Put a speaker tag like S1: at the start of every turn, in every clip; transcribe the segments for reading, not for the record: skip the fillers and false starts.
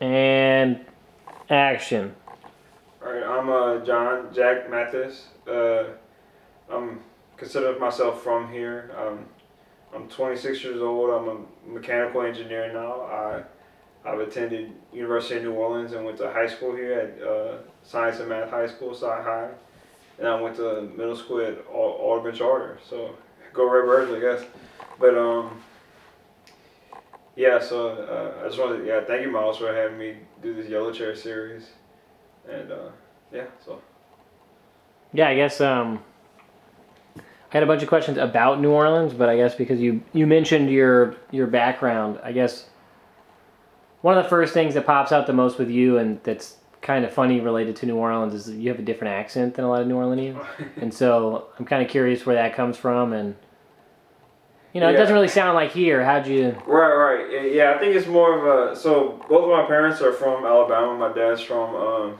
S1: And action.
S2: All right, I'm Jack Mathis. I'm consider myself from here. I'm 26 years old. I'm a mechanical engineer now. I've attended University of New Orleans and went to high school here at Science and Math High School, Sci High, and I went to middle school at Audubon Charter. So go Red Birds, I guess. But yeah. So I just wanted to thank you, Miles, for having me do this Yellow Chair series, and yeah. So.
S1: Yeah, I guess I had a bunch of questions about New Orleans, but I guess because you mentioned your background, I guess one of the first things that pops out the most with you, and that's kind of funny related to New Orleans, is that you have a different accent than a lot of New Orleanians, and so I'm kind of curious where that comes from, and it doesn't really sound like here. How'd you?
S2: Right. Yeah, I think it's more of a. So both of my parents are from Alabama. My dad's from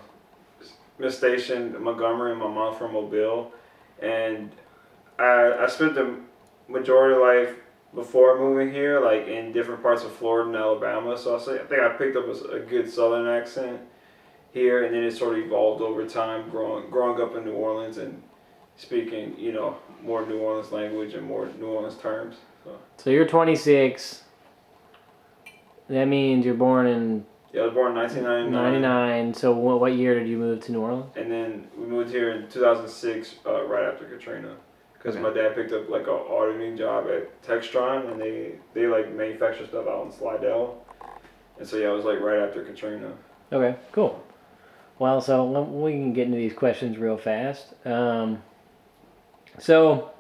S2: Miss Station, Montgomery, and my mom's from Mobile, and I spent the majority of life before moving here, like in different parts of Florida and Alabama. So I think I picked up a good Southern accent here, and then it sort of evolved over time, growing up in New Orleans and speaking, more New Orleans language and more New Orleans terms.
S1: So you're 26. That means you're born in
S2: Yeah, I was born in 1999.
S1: 99. So what year did you move to New Orleans?
S2: And then we moved here in 2006, right after Katrina. Because my dad picked up like an auditing job at Textron, and they like manufacture stuff out in Slidell. And so yeah, it was like right after Katrina.
S1: Okay, cool. Well, so we can get into these questions real fast. So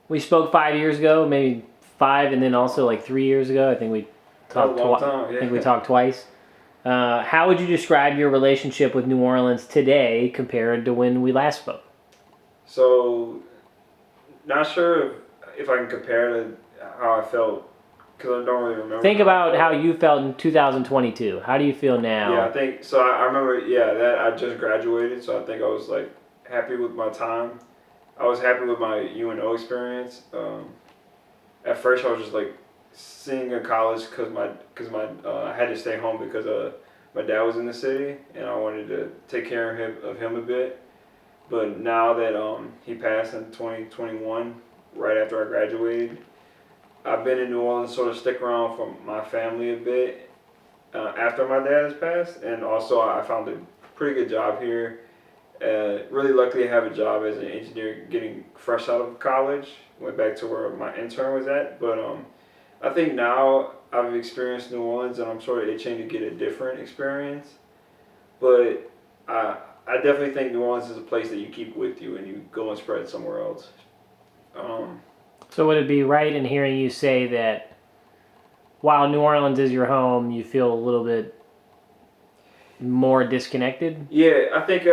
S1: we spoke 5 years ago, maybe 5, and then also like 3 years ago. I think we talked.
S2: Yeah.
S1: I think we talked twice. How would you describe your relationship with New Orleans today compared to when we last spoke?
S2: So, not sure if I can compare to how I felt, because I don't really remember.
S1: Think about how you felt in 2022. How do you feel now?
S2: Yeah, I think so. I remember. Yeah, that I just graduated, so I think I was like happy with my time. I was happy with my UNO experience. At first, I was just like seeing in college because I had to stay home because my dad was in the city and I wanted to take care of him a bit. But now that he passed in 2021, right after I graduated, I've been in New Orleans, sort of stick around for my family a bit after my dad has passed, and also I found a pretty good job here. Really lucky to have a job as an engineer, getting fresh out of college. Went back to where my intern was at, but I think now I've experienced New Orleans, and I'm sort of itching to get a different experience. But I definitely think New Orleans is a place that you keep with you and you go and spread somewhere else.
S1: So would it be right in hearing you say that while New Orleans is your home, you feel a little bit more disconnected?
S2: Yeah, I think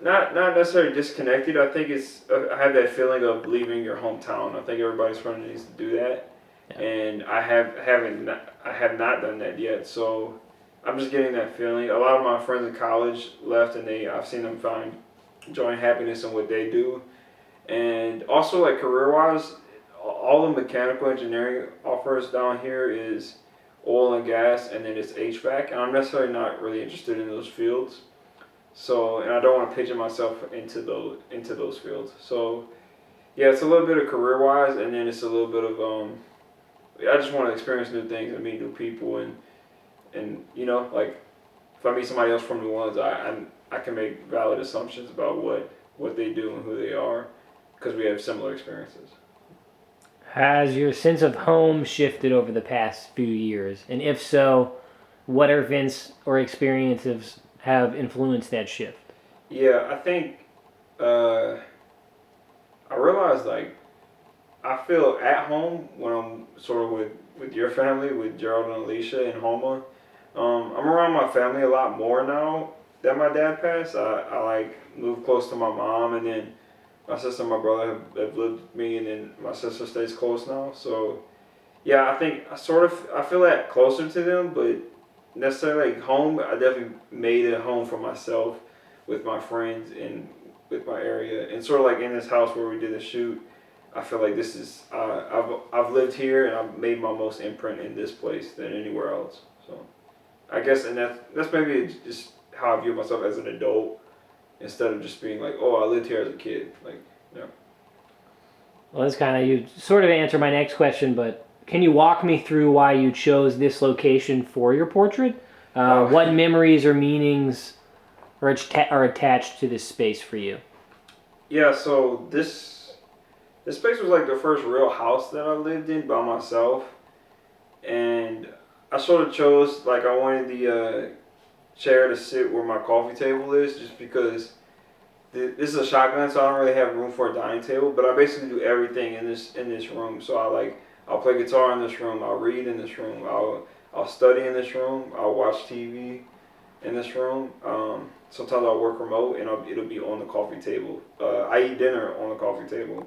S2: not necessarily disconnected. I think it's I have that feeling of leaving your hometown. I think everybody's from needs to do that,
S1: Yeah.
S2: and I have not done that yet. So I'm just getting that feeling. A lot of my friends in college left, and I've seen them find joy and happiness in what they do, and also like career wise, all the mechanical engineering offers down here is oil and gas, and then it's HVAC, and I'm necessarily not really interested in those fields. So, and I don't want to pigeon myself into those fields. So, yeah, it's a little bit of career wise, and then it's a little bit of I just want to experience new things and meet new people, and like if I meet somebody else from New Orleans, I can make valid assumptions about what they do and who they are, because we have similar experiences.
S1: Has your sense of home shifted over the past few years? And if so, what events or experiences have influenced that shift?
S2: Yeah, I think I realized like I feel at home when I'm sort of with your family, with Gerald and Alicia and Homa. I'm around my family a lot more now that my dad passed. I like moved close to my mom, and then my sister and my brother have lived with me, and then my sister stays close now. So yeah, I think I feel that closer to them, but necessarily like home, I definitely made a home for myself with my friends and with my area, and sort of like in this house where we did the shoot. I feel like this is I've lived here and I've made my most imprint in this place than anywhere else. So I guess, and that's maybe just how I view myself as an adult instead of just being like, oh, I lived here as a kid. Like, yeah.
S1: Well, that's kind of, you sort of answer my next question, but can you walk me through why you chose this location for your portrait? What memories or meanings are attached to this space for you?
S2: Yeah, so this space was like the first real house that I lived in by myself, and I sort of chose like I wanted the chair to sit where my coffee table is, just because this is a shotgun, so I don't really have room for a dining table. But I basically do everything in this room. So I'll play guitar in this room. I'll read in this room. I'll study in this room. I'll watch TV in this room. Sometimes I'll work remote and it'll be on the coffee table. I eat dinner on the coffee table,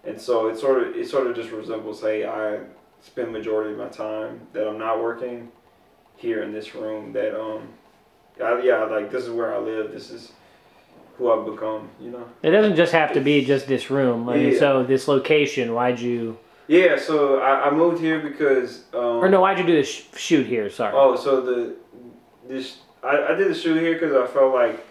S2: and so it sort of just resembles, hey, I spend majority of my time that I'm not working here in this room. That yeah, like this is where I live. This is who I've become. You know.
S1: It doesn't just have to be just this room. I mean,
S2: Yeah.
S1: so this location, why'd you?
S2: Yeah, so I moved here because
S1: Or no, why'd you do this shoot here? Sorry.
S2: oh, so I did the shoot here because I felt like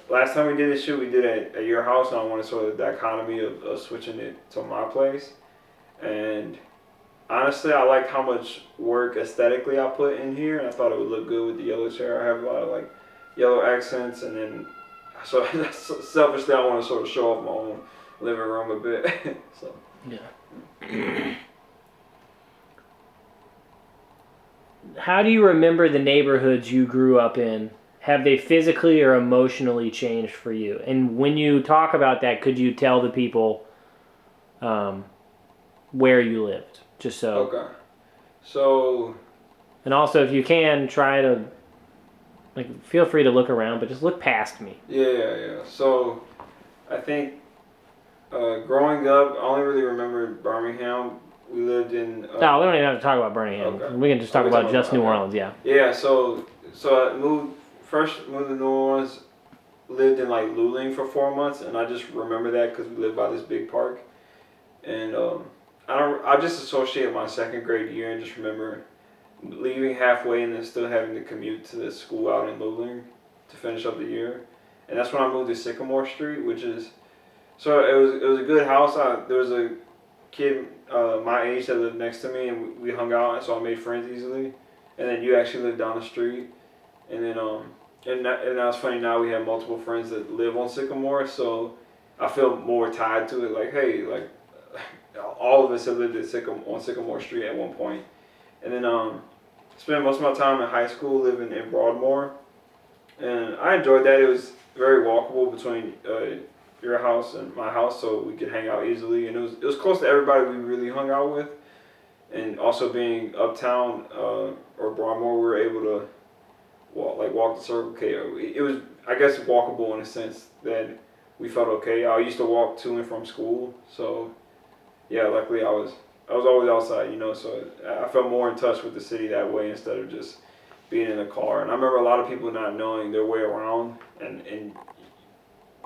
S2: last time we did this shoot we did it at your house, and I wanted sort of the dichotomy of switching it to my place. And honestly, I liked how much work aesthetically I put in here, and I thought it would look good with the yellow chair. I have a lot of like yellow accents, and then so selfishly I want to sort of show off my own living room a bit. So
S1: Yeah. How do you remember the neighborhoods you grew up in? Have they physically or emotionally changed for you? And when you talk about that, could you tell the people where you lived? Just so.
S2: okay, so
S1: And also, if you can, try to, like, feel free to look around, but just look past me.
S2: yeah. So I think growing up, I only really remember Birmingham. We lived in.
S1: No, we don't even have to talk about Birmingham.
S2: Okay.
S1: We can just talk about just New Orleans, yeah.
S2: Yeah, so I moved to New Orleans, lived in like Luling for 4 months, and I just remember that because we lived by this big park, and I just associate my second grade year and just remember leaving halfway and then still having to commute to the school out in Luling to finish up the year, and that's when I moved to Sycamore Street, which is so it was a good house. There was a kid my age that lived next to me, and we hung out, and so I made friends easily. And then you actually lived down the street, and then and that was funny. Now we have multiple friends that live on Sycamore, so I feel more tied to it. Like, hey, like all of us have lived on Sycamore Street at one point, and then spent most of my time in high school living in Broadmoor, and I enjoyed that. It was very walkable between your house and my house, so we could hang out easily, and it was close to everybody we really hung out with, and also being uptown or Broadmoor, we were able to walk the Circle K. It was, I guess, walkable in a sense that we felt okay. I used to walk to and from school, so yeah, luckily I was always outside, you know, so I felt more in touch with the city that way instead of just being in a car. And I remember a lot of people not knowing their way around, and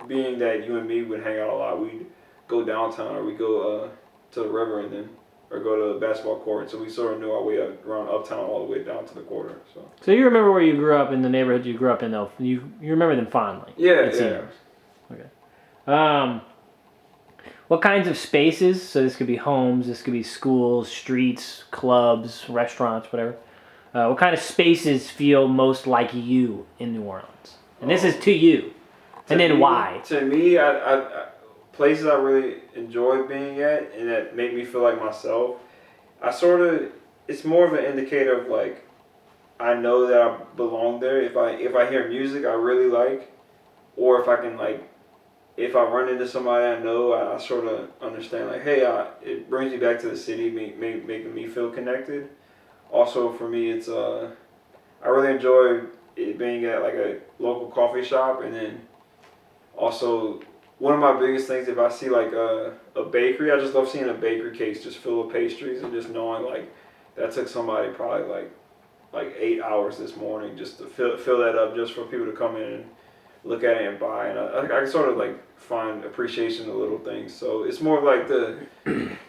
S2: being that you and me would hang out a lot, we'd go downtown or we'd go to the river and then, or go to the basketball court. So we sort of knew our way around uptown all the way down to the quarter.
S1: So you remember where you grew up in the neighborhood you grew up in, though? You remember them fondly?
S2: Yeah.
S1: Okay. What kinds of spaces? So this could be homes, this could be schools, streets, clubs, restaurants, whatever. What kind of spaces feel most like you in New Orleans? And this is to you. And then why?
S2: To me, I places I really enjoy being at and that make me feel like myself. It's more of an indicator of like, I know that I belong there. If I hear music I really like, or if I can like, if I run into somebody I know, I sort of understand like, hey, it brings me back to the city, making me feel connected. Also for me, it's I really enjoy it being at like a local coffee shop, and then also, one of my biggest things, if I see like a bakery, I just love seeing a bakery case just full of pastries and just knowing like that took somebody probably like 8 hours this morning just to fill that up just for people to come in and look at it and buy. And I can sort of like find appreciation in little things. So it's more like the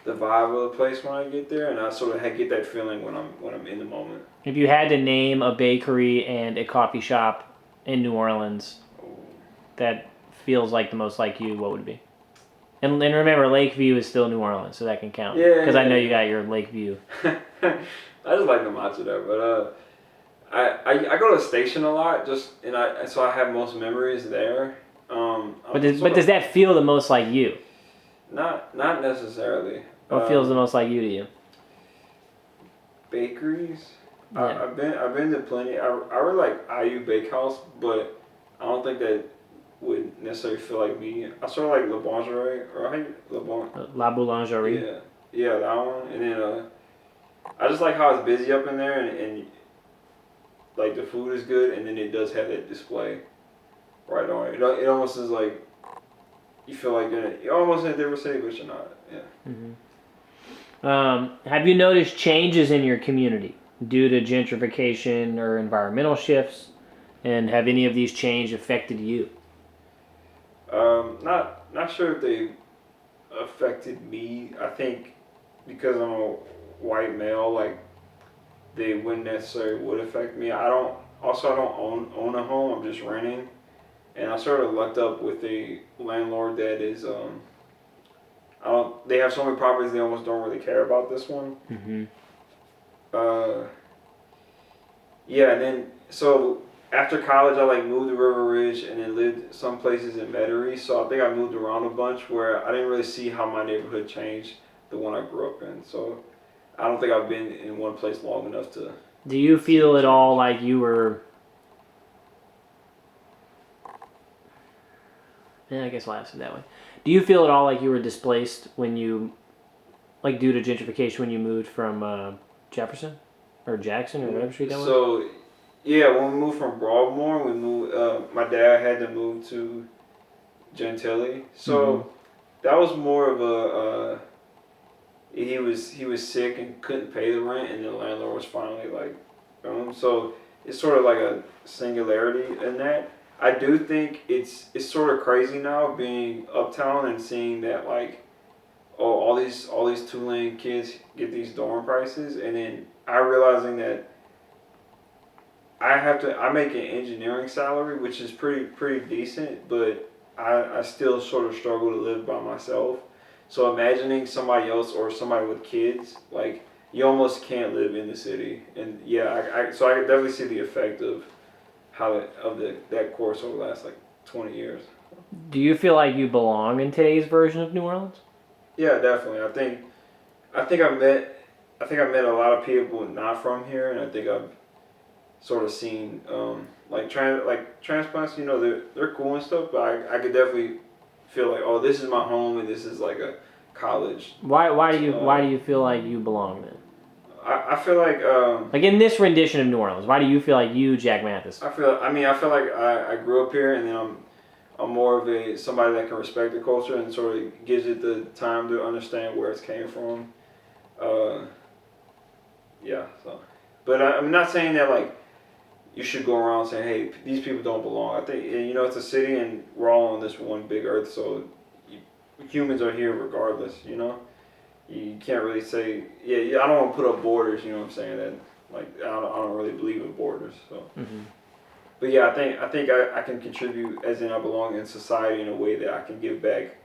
S2: vibe of the place when I get there, and I sort of get that feeling when I'm in the moment.
S1: If you had to name a bakery and a coffee shop in New Orleans that feels like the most like you, what would it be? And remember, Lakeview is still New Orleans, so that can count.
S2: Yeah,
S1: Because I know you got your Lakeview.
S2: I just like the matcha there, but I go to the station a lot, so I have most memories there.
S1: But does that feel the most like you?
S2: Not necessarily.
S1: What feels the most like you to you?
S2: Bakeries.
S1: Yeah.
S2: I've been to plenty. I really like IU Bakehouse, but I don't think that would necessarily feel like me. I sort of like Le Bongerie, right?
S1: La Boulangerie.
S2: Yeah, that one. And then I just like how it's busy up in there, and like the food is good, and then it does have that display right on it. It almost is like you feel like you're almost in a different city, but you're not. Yeah.
S1: Mm-hmm. Have you noticed changes in your community due to gentrification or environmental shifts? And have any of these changes affected you?
S2: Not sure if they affected me. I think because I'm a white male, like they wouldn't necessarily would affect me. I don't own a home. I'm just renting, and I sort of lucked up with a landlord that is I don't. They have so many properties they almost don't really care about this one.
S1: Mm-hmm.
S2: Yeah, and then so after college, I like moved to River Ridge and then lived some places in Metairie. So I think I moved around a bunch where I didn't really see how my neighborhood changed the one I grew up in. So I don't think I've been in one place long enough to.
S1: Do you feel at all like you were? Yeah, I guess I'll ask it that way. Do you feel at all like you were displaced when you, like due to gentrification, when you moved from Jefferson or Jackson or whatever street that was?
S2: So yeah, when we moved from Broadmoor, we moved. My dad had to move to Gentilly, so that was more of a. He was sick and couldn't pay the rent, and the landlord was finally like, so it's sort of like a singularity in that. I do think it's sort of crazy now being uptown and seeing that like, oh, all these Tulane kids get these dorm prices, and then I realizing that I make an engineering salary, which is pretty decent, but I still sort of struggle to live by myself. So imagining somebody else or somebody with kids, like you almost can't live in the city. And yeah, so I could definitely see the effect of that course over the last like 20 years.
S1: Do you feel like you belong in today's version of New Orleans?
S2: Yeah, definitely. I think I met a lot of people not from here, and I think I've sort of seen like transplants. You know, they're cool and stuff, but I could definitely feel like, oh, this is my home and this is like a college.
S1: Why do you feel like you belong then?
S2: I feel like
S1: like in this rendition of New Orleans, why do you feel like you, Jack Mathis?
S2: I feel like I grew up here, and then I'm more of somebody that can respect the culture and sort of gives it the time to understand where it's came from. Yeah, so, but I'm not saying that like you should go around saying, hey, these people don't belong. I think, it's a city and we're all on this one big earth, so humans are here regardless, You can't really say, yeah, I don't want to put up borders, you know what I'm saying? That, like, I don't really believe in borders, so.
S1: Mm-hmm.
S2: But yeah, I think I can contribute, as in I belong in society in a way that I can give back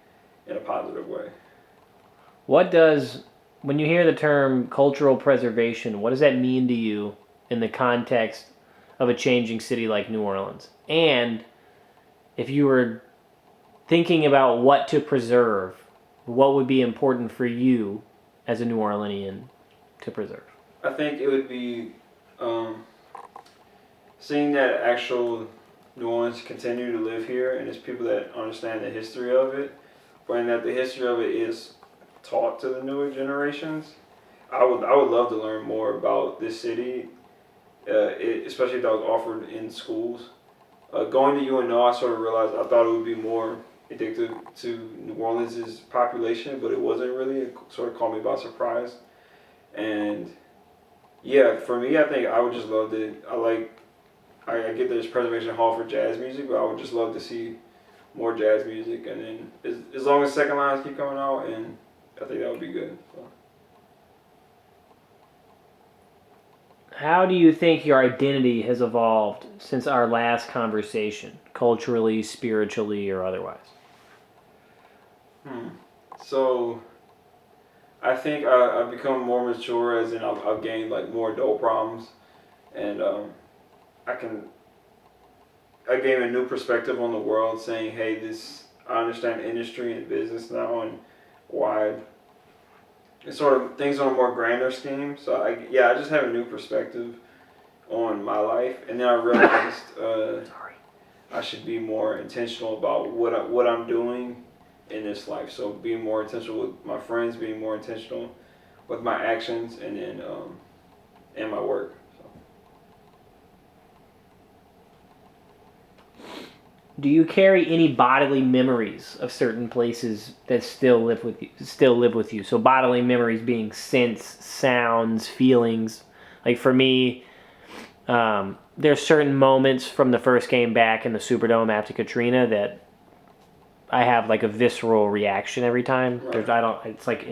S2: in a positive way.
S1: When you hear the term cultural preservation, what does that mean to you in the context of a changing city like New Orleans? And if you were thinking about what to preserve, what would be important for you as a New Orleanian to preserve?
S2: I think it would be seeing that actual New Orleans continue to live here, and it's people that understand the history of it, and that the history of it is taught to the newer generations. I would love to learn more about this city, especially if that was offered in schools. Going to UNO, I sort of realized I thought it would be more addictive to New Orleans' population, but it wasn't really. It sort of caught me by surprise. And yeah, for me, I think I would just love to. I get there's Preservation Hall for jazz music, but I would just love to see more jazz music, and then as long as second lines keep coming out, and I think that would be good. So.
S1: How do you think your identity has evolved since our last conversation, culturally, spiritually, or otherwise?
S2: So I think I've become more mature, as in I've gained like more adult problems, and I can I gained a new perspective on the world, saying, hey, this I understand industry and business now and why it's sort of things on a more grander scheme. So I just have a new perspective on my life, and then I realized I should be more intentional about what I'm doing in this life. So being more intentional with my friends, being more intentional with my actions, and then and my work.
S1: Do you carry any bodily memories of certain places that still live with you? So bodily memories being scents, sounds, feelings. Like for me, there's certain moments from the first game back in the Superdome after Katrina that I have like a visceral reaction every time.
S2: Right.
S1: It's like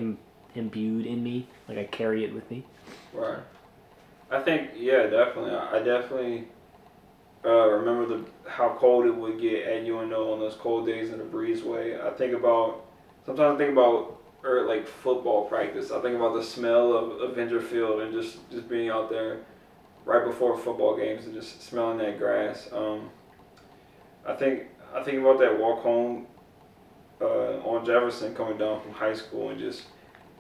S1: imbued in me. Like I carry it with me.
S2: Right. I think definitely. I definitely remember how cold it would get at UNO on those cold days in the breezeway. Sometimes I think about like football practice. I think about the smell of Avenger Field and just being out there right before football games and just smelling that grass. I think about that walk home on Jefferson coming down from high school and just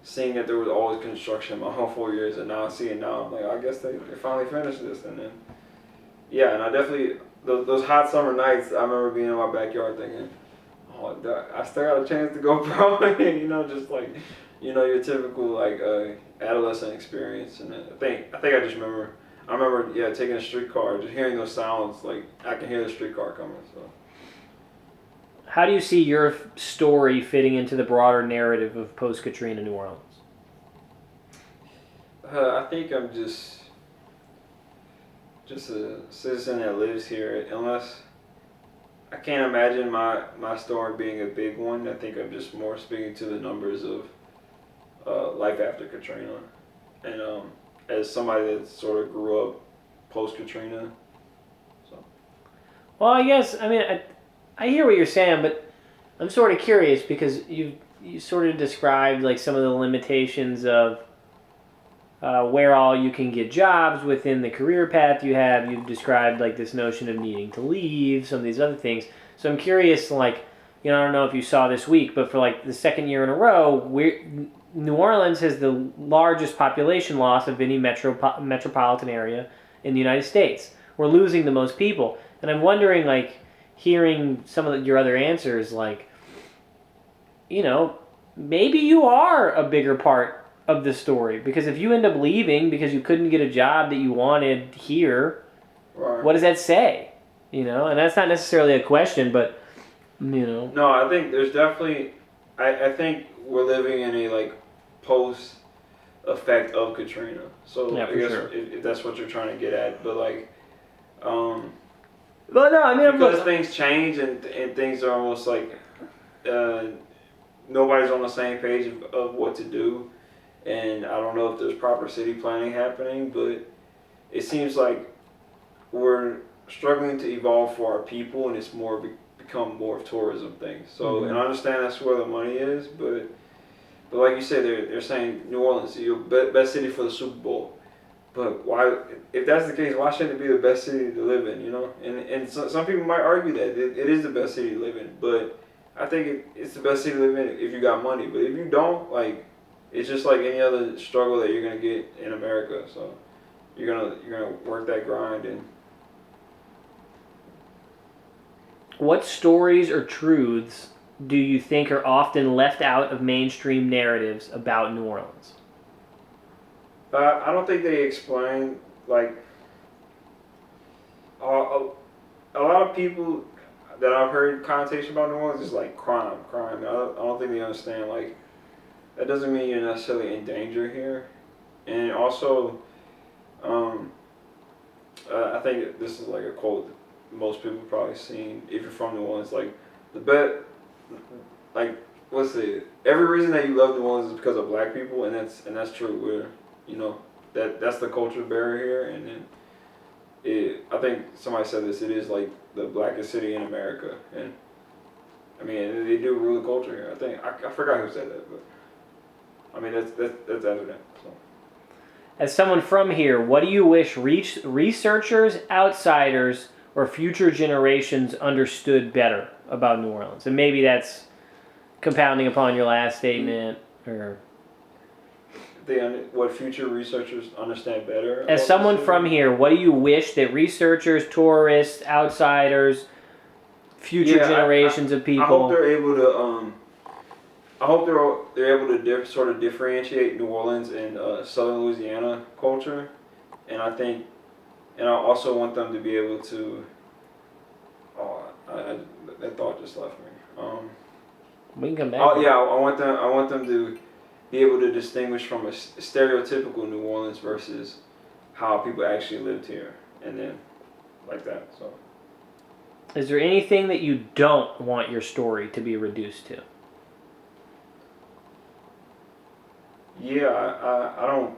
S2: seeing that there was always construction my whole 4 years, and now I see it now. I'm like, I guess they finally finished this, and then. Yeah, and I definitely those hot summer nights. I remember being in my backyard thinking, "Oh, I still got a chance to go pro." Just like, your typical like adolescent experience. And I think I just remember. I remember taking a streetcar, just hearing those sounds. Like I can hear the streetcar coming. So.
S1: How do you see your story fitting into the broader narrative of post-Katrina New Orleans?
S2: I think I'm just a citizen that lives here. Unless I can't imagine my story being a big one. I think I'm just more speaking to the numbers of life after Katrina, and as somebody that sort of grew up post Katrina. So.
S1: Well, I guess I hear what you're saying, but I'm sort of curious because you sort of described like some of the limitations of where all you can get jobs within the career path you have. You've described like this notion of needing to leave, some of these other things. So I'm curious, like, I don't know if you saw this week, but for like the second year in a row, New Orleans has the largest population loss of any metropolitan area in the United States. We're losing the most people. And I'm wondering, like, hearing some of your other answers, like, maybe you are a bigger part of the story, because if you end up leaving because you couldn't get a job that you wanted here,
S2: right.
S1: What does that say? And that's not necessarily a question, but
S2: No, I think there's definitely. I think we're living in a like post effect of Katrina. So
S1: yeah,
S2: I
S1: for
S2: guess
S1: sure.
S2: if that's what you're trying to get at, but like,
S1: Well, no,
S2: because things change and things are almost like nobody's on the same page of what to do. And I don't know if there's proper city planning happening, but it seems like we're struggling to evolve for our people, and it's become more of tourism things. So, and I understand that's where the money is, but like you said, they're saying New Orleans, best city for the Super Bowl. But why? If that's the case, why shouldn't it be the best city to live in? And some people might argue that it is the best city to live in, but I think it's the best city to live in if you got money. But if you don't, like. It's just like any other struggle that you're gonna get in America. So you're gonna work that grind. And
S1: what stories or truths do you think are often left out of mainstream narratives about New Orleans?
S2: I don't think they explain like a lot of people that I've heard connotation about New Orleans is like crime. I don't think they understand like. That doesn't mean you're necessarily in danger here. And also, I think this is like a quote that most people have probably seen if you're from New Orleans, like, the bet, like, let's see, every reason that you love New Orleans is because of black people, and that's true. We're, you know, that's the culture barrier here, and then I think somebody said this. It is like the blackest city in America, and I mean they do rule the culture here. I think I forgot who said that, but I mean that's evident. So.
S1: As someone from here, what do you wish researchers, outsiders, or future generations understood better about New Orleans? And maybe that's compounding upon your last statement, or
S2: What future researchers understand better.
S1: as someone from here, what do you wish that researchers, tourists, outsiders, future generations of people?
S2: I hope they're able to. I hope they're able to sort of differentiate New Orleans and Southern Louisiana culture, and I also want them to be able to. Oh, that thought just left me.
S1: We can come back.
S2: Oh yeah, I want them to be able to distinguish from a stereotypical New Orleans versus how people actually lived here, and then like that. So.
S1: Is there anything that you don't want your story to be reduced to?
S2: Yeah, I don't.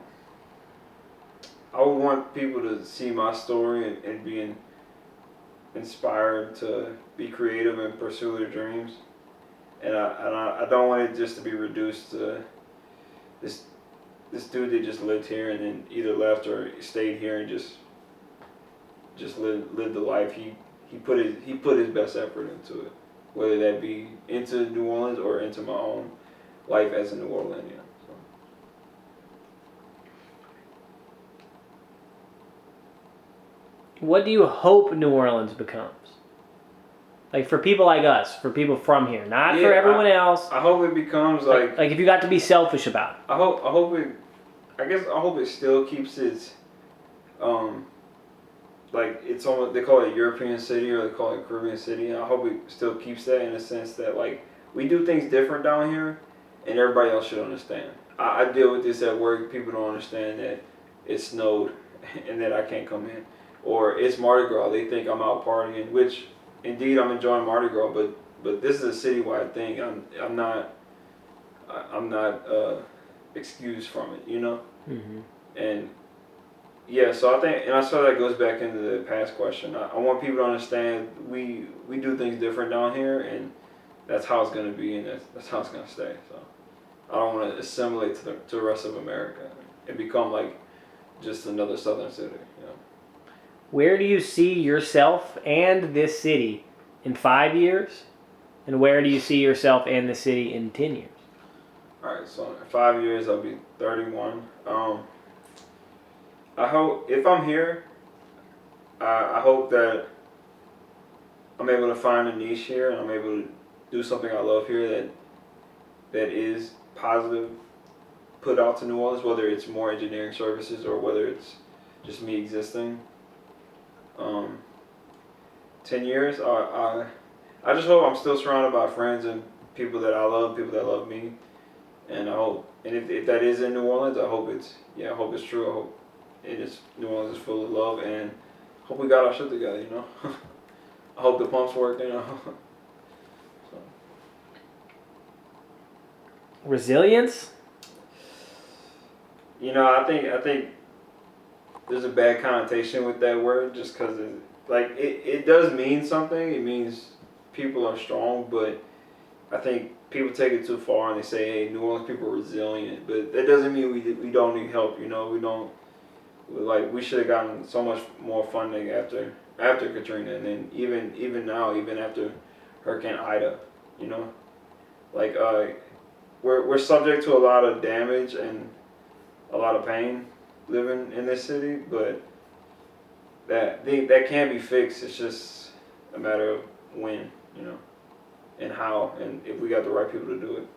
S2: I would want people to see my story and be inspired to be creative and pursue their dreams. And I don't want it just to be reduced to this dude that just lived here and then either left or stayed here and just lived the life he put his best effort into it, whether that be into New Orleans or into my own life as a New Orleanian. So.
S1: What do you hope New Orleans becomes? Like for people like us, for people from here, not for everyone else.
S2: I hope it becomes
S1: like if you got to be selfish about it.
S2: I hope it still keeps its like it's almost, they call it European city or they call it Caribbean city, and I hope it still keeps that in the sense that like we do things different down here and everybody else should understand. I deal with this at work. People don't understand that it snowed and that I can't come in, or it's Mardi Gras. They think I'm out partying, which indeed I'm enjoying Mardi Gras, but this is a citywide thing. I'm not excused from it, you know.
S1: Mm-hmm.
S2: And yeah, so I think, and I saw that goes back into the past question. I want people to understand we do things different down here, and that's how it's gonna be, and that's how it's gonna stay. So I don't want to assimilate to the rest of America and become like just another southern city. You know?
S1: Where do you see yourself and this city in 5 years, and where do you see yourself and the city in 10 years?
S2: All right, so in 5 years I'll be 31. I hope if I'm here, I hope that I'm able to find a niche here and I'm able to do something I love here that is positive, put out to New Orleans, whether it's more engineering services or whether it's just me existing. 10 years, I just hope I'm still surrounded by friends and people that I love, people that love me, and I hope, and if that is in New Orleans, I hope it's true. I hope New Orleans is full of love, and hope we got our shit together, you know. I hope the pumps work, you know. So.
S1: Resilience?
S2: You know, I think there's a bad connotation with that word just because it does mean something. It means people are strong, but I think people take it too far and they say, hey, New Orleans people are resilient, but that doesn't mean we don't need help, you know. We should have gotten so much more funding after Katrina, and then even now, even after Hurricane Ida, you know, like we're subject to a lot of damage and a lot of pain living in this city, but that can be fixed. It's just a matter of when, you know, and how, and if we got the right people to do it.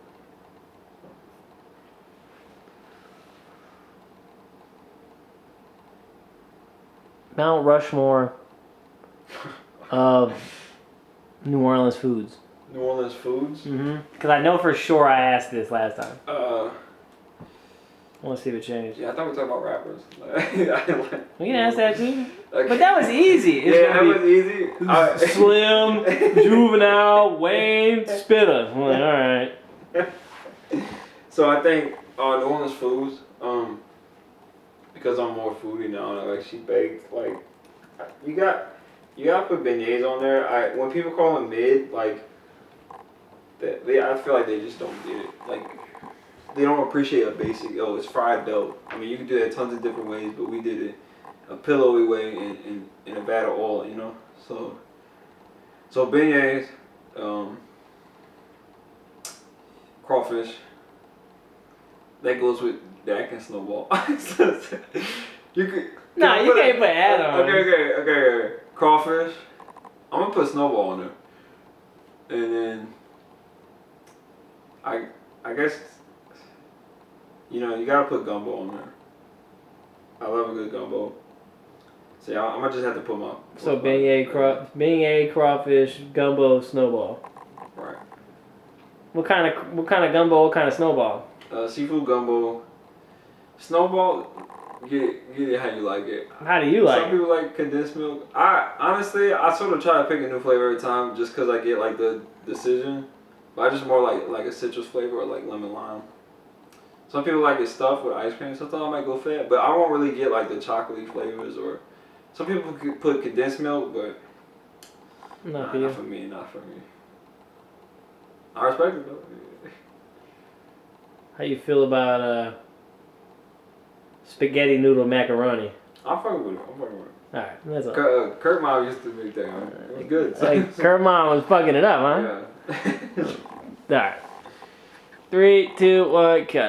S1: Mount Rushmore of New Orleans foods.
S2: New Orleans foods?
S1: Mm-hmm. Because I know for sure I asked this last time. want to see what changed.
S2: Yeah, I thought we were talking about rappers.
S1: We can ask that too.
S2: Like,
S1: But that was easy. It's
S2: yeah, that
S1: gonna
S2: was easy.
S1: be Slim, Juvenile, Wayne, Spitter. I'm like, all right.
S2: So I think New Orleans foods, because I'm more foodie now, and like she baked, like you gotta put beignets on there. When people call them mid, like I feel like they just don't get it. Like they don't appreciate a basic. Oh, it's fried dough. I mean, you can do that tons of different ways, but we did it a pillowy way in a vat of oil, you know. So beignets, crawfish. That goes with Dak and Snowball. You could.
S1: Nah, you can't put add-ons.
S2: Okay. Crawfish. I'm gonna put Snowball on there, and then I guess you gotta put gumbo on there. I love a good gumbo. So yeah, I'm gonna just have to put my.
S1: So beignet, crawfish, gumbo, snowball.
S2: Right.
S1: What kind of gumbo? What kind of snowball?
S2: Seafood gumbo. Snowball. Get it how you like it.
S1: How do you like
S2: Some people like condensed milk. I sort of try to pick a new flavor every time just because I get like the decision. But I just more like a citrus flavor or like lemon lime. Some people like it stuffed with ice cream. Sometimes I might go fat, but I won't really get like the chocolatey flavors or. Some people could put condensed milk, but
S1: Not
S2: for me. I respect it though.
S1: How you feel about spaghetti noodle macaroni?
S2: I'm fucking with it.
S1: Alright, that's all.
S2: Kurt Mile used to make that. It was good.
S1: Like Kurt Mom was fucking it up, huh?
S2: Yeah.
S1: Alright. 3, 2, 1, cut.